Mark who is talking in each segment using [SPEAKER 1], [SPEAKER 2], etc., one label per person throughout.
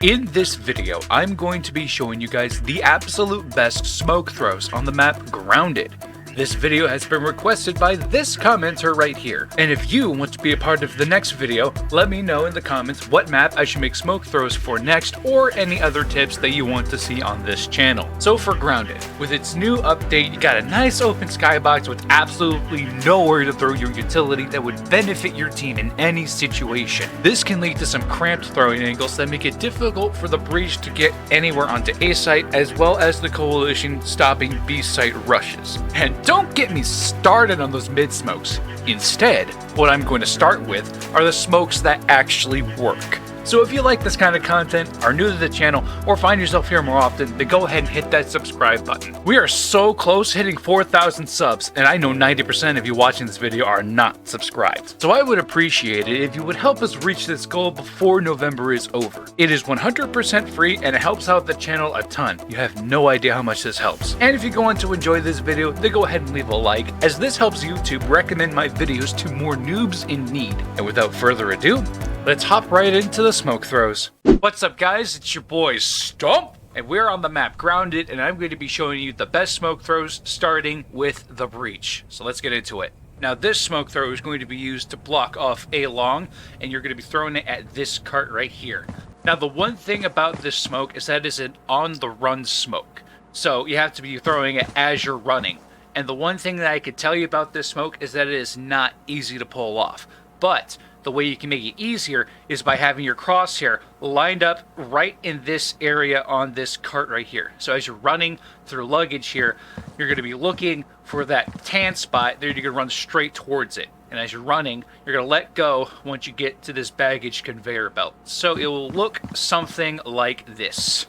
[SPEAKER 1] In this video, I'm going to be showing you guys the absolute best smoke throws on the map Grounded. This video has been requested by this commenter right here. And if you want to be a part of the next video, let me know in the comments what map I should make smoke throws for next, or any other tips that you want to see on this channel. So for Grounded, with its new update, you got a nice open skybox with absolutely nowhere to throw your utility that would benefit your team in any situation. This can lead to some cramped throwing angles that make it difficult for the breach to get anywhere onto A site, as well as the coalition stopping B site rushes. And don't get me started on those mid smokes. Instead, what I'm going to start with are the smokes that actually work. So if you like this kind of content, are new to the channel, or find yourself here more often, then go ahead and hit that subscribe button. We are so close hitting 4,000 subs, and I know 90% of you watching this video are not subscribed. So I would appreciate it if you would help us reach this goal before November is over. It is 100% free, and it helps out the channel a ton. You have no idea how much this helps. And if you're going to enjoy this video, then go ahead and leave a like, as this helps YouTube recommend my videos to more noobs in need. And without further ado, let's hop right into the smoke throws. What's up guys, it's your boy Stump, and we're on the map Grounded, and I'm going to be showing you the best smoke throws starting with the breach. So let's get into it. Now this smoke throw is going to be used to block off A long, and you're going to be throwing it at this cart right here. Now the one thing about this smoke is that it is an on the run smoke. So you have to be throwing it as you're running. And the one thing that I could tell you about this smoke is that it is not easy to pull off. But the way you can make it easier is by having your crosshair lined up right in this area on this cart right here. So as you're running through luggage here, you're going to be looking for that tan spot. There, you're going to run straight towards it. And as you're running, you're going to let go once you get to this baggage conveyor belt. So it will look something like this.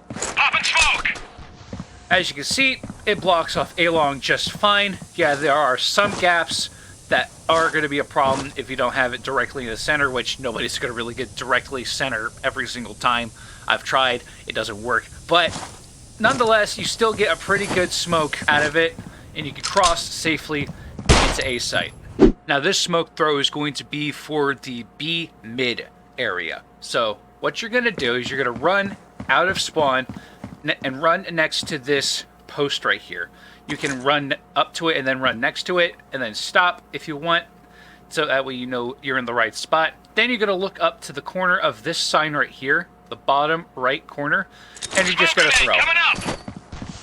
[SPEAKER 2] Pop and smoke!
[SPEAKER 1] As you can see, it blocks off A long just fine. Yeah, there are some gaps that are going to be a problem if you don't have it directly in the center, which nobody's going to really get directly center every single time. I've tried, it doesn't work. But nonetheless, you still get a pretty good smoke out of it, and you can cross safely into A site. Now this smoke throw is going to be for the B mid area. So what you're going to do is you're going to run out of spawn and run next to this post right here. You can run up to it and then run next to it and then stop if you want, so that way you know you're in the right spot. Then you're going to look up to the corner of this sign right here, the bottom right corner, and you're just going to throw.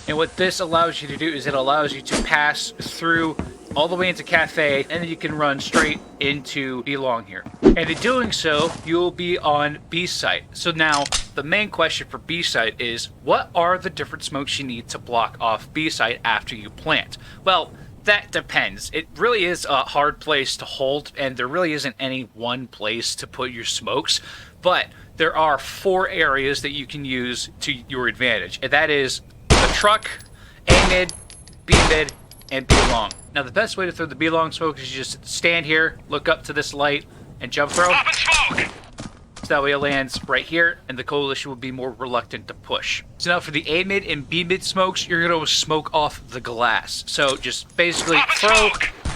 [SPEAKER 1] And what this allows you to do is it allows you to pass through all the way into Café, and then you can run straight into B long here. And in doing so, you'll be on B site. So now, the main question for B site is, what are the different smokes you need to block off B site after you plant? Well, that depends. It really is a hard place to hold, and there really isn't any one place to put your smokes, but there are 4 areas that you can use to your advantage, and that is the truck, A mid, B mid, and B long. Now the best way to throw the B long smoke is you just stand here, look up to this light, and jump throw.
[SPEAKER 2] Pop and smoke!
[SPEAKER 1] So that way it lands right here, and the coalition will be more reluctant to push. So now for the A mid and B mid smokes, you're going to smoke off the glass. So just basically throw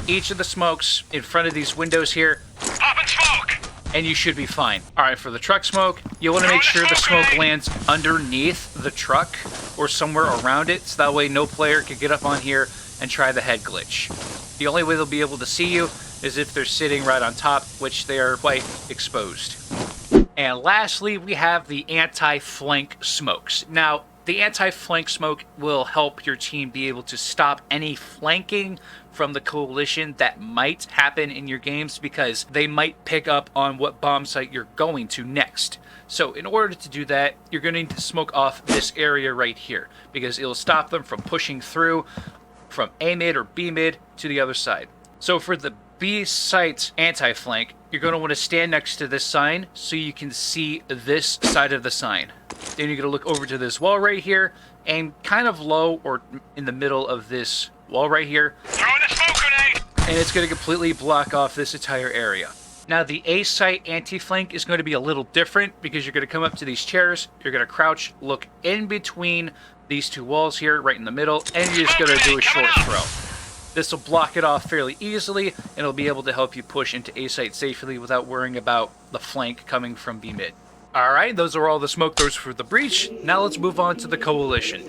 [SPEAKER 1] each of the smokes in front of these windows here,
[SPEAKER 2] Pop and smoke!
[SPEAKER 1] and you should be fine. Alright, for the truck smoke, you want to make sure the smoke lands underneath the truck or somewhere around it, so that way no player can get up on here and try the head glitch. The only way they'll be able to see you is if they're sitting right on top, which they are quite exposed. And lastly, we have the anti-flank smokes. Now, the anti-flank smoke will help your team be able to stop any flanking from the coalition that might happen in your games, because they might pick up on what bomb site you're going to next. So in order to do that, you're going to need to smoke off this area right here, because it'll stop them from pushing through from A mid or B mid to the other side. So for the B site anti-flank, you're going to want to stand next to this sign so you can see this side of the sign. Then you're going to look over to this wall right here, and kind of low or in the middle of this wall right here,
[SPEAKER 2] Throwing a smoke grenade!
[SPEAKER 1] and it's going to completely block off this entire area. Now the A site anti-flank is going to be a little different, because you're going to come up to these chairs, you're going to crouch, look in between these 2 walls here, right in the middle, and you're just going to do a short throw. This will block it off fairly easily, and it'll be able to help you push into A site safely without worrying about the flank coming from B mid. Alright, those are all the smoke throws for the breach. Now let's move on to the coalition.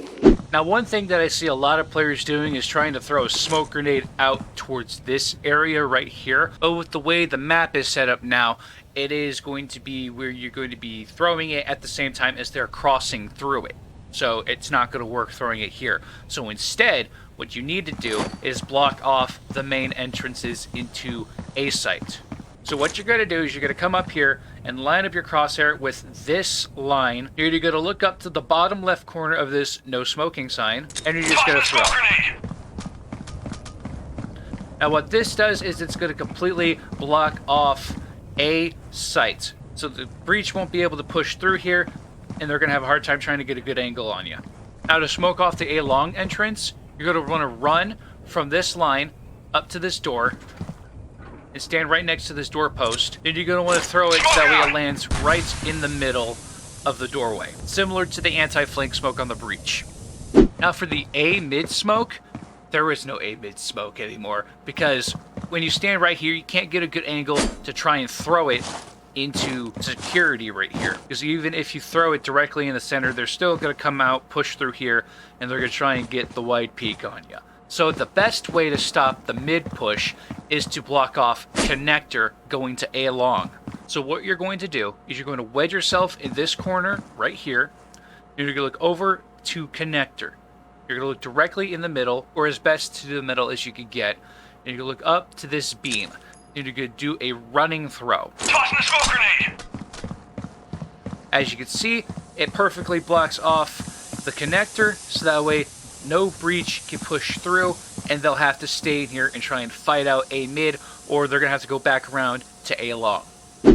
[SPEAKER 1] Now one thing that I see a lot of players doing is trying to throw a smoke grenade out towards this area right here. But with the way the map is set up now, it is going to be where you're going to be throwing it at the same time as they're crossing through it. So it's not going to work throwing it here. So instead, what you need to do is block off the main entrances into A site. So what you're going to do is you're going to come up here and line up your crosshair with this line. You're going to look up to the bottom left corner of this no smoking sign, and you're just going to throw. Now what this does is it's going to completely block off A site. So the breach won't be able to push through here, and they're going to have a hard time trying to get a good angle on you. Now to smoke off the A long entrance, you're going to want to run from this line up to this door, and stand right next to this doorpost. Then you're going to want to throw it so that way it lands right in the middle of the doorway, similar to the anti-flank smoke on the breach. Now for the A mid smoke, there is no A mid smoke anymore, because when you stand right here, you can't get a good angle to try and throw it into security right here, because even if you throw it directly in the center, they're still going to come out, push through here, and they're going to try and get the wide peak on you. So the best way to stop the mid push is to block off connector going to A long. So what you're going to do is you're going to wedge yourself in this corner right here. You're going to look over to connector. You're going to look directly in the middle, or as best to the middle as you can get. And you're going to look up to this beam. And you're going to do a running throw.
[SPEAKER 2] Tossing the smoke grenade!
[SPEAKER 1] As you can see, it perfectly blocks off the connector, so that way no breach can push through, and they'll have to stay in here and try and fight out A mid, or they're going to have to go back around to A long.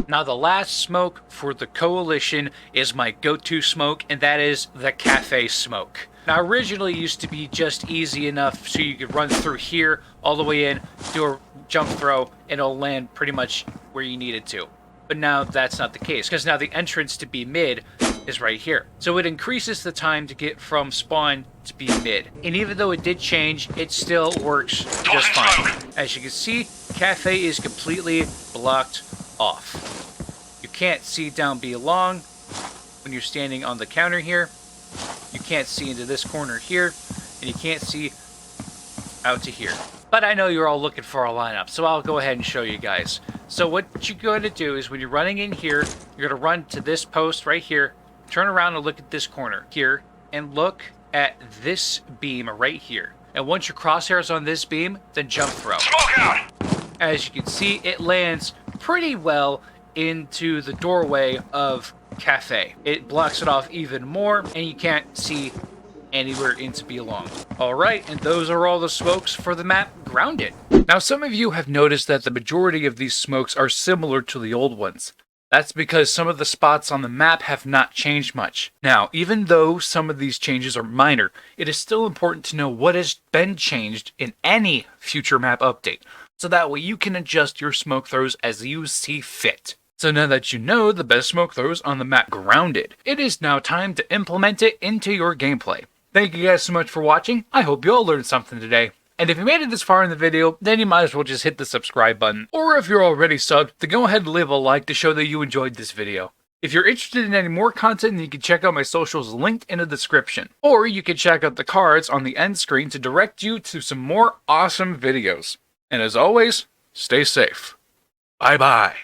[SPEAKER 1] Now the last smoke for the coalition is my go-to smoke, and that is the Café smoke. Now originally it used to be just easy enough so you could run through here, all the way in, do a jump throw, and it'll land pretty much where you need it to. But now that's not the case, because now the entrance to be mid is right here. So it increases the time to get from spawn to be mid. And even though it did change, it still works just fine. As you can see, Café is completely blocked off. You can't see down B long when you're standing on the counter here. You can't see into this corner here, and you can't see out to here. But I know you're all looking for a lineup, so I'll go ahead and show you guys. So what you're going to do is when you're running in here, you're going to run to this post right here, turn around and look at this corner here, and look at this beam right here. And once your crosshair's on this beam, then jump throw.
[SPEAKER 2] Smoke out!
[SPEAKER 1] As you can see, it lands pretty well into the doorway of Café. It blocks it off even more, and you can't see anywhere into B long. Alright, and those are all the smokes for the map Grounded. Now some of you have noticed that the majority of these smokes are similar to the old ones. That's because some of the spots on the map have not changed much. Now, even though some of these changes are minor, it is still important to know what has been changed in any future map update, so that way you can adjust your smoke throws as you see fit. So now that you know the best smoke throws on the map Grounded, it is now time to implement it into your gameplay. Thank you guys so much for watching. I hope you all learned something today. And if you made it this far in the video, then you might as well just hit the subscribe button. Or if you're already subbed, then go ahead and leave a like to show that you enjoyed this video. If you're interested in any more content, then you can check out my socials linked in the description. Or you can check out the cards on the end screen to direct you to some more awesome videos. And as always, stay safe. Bye bye.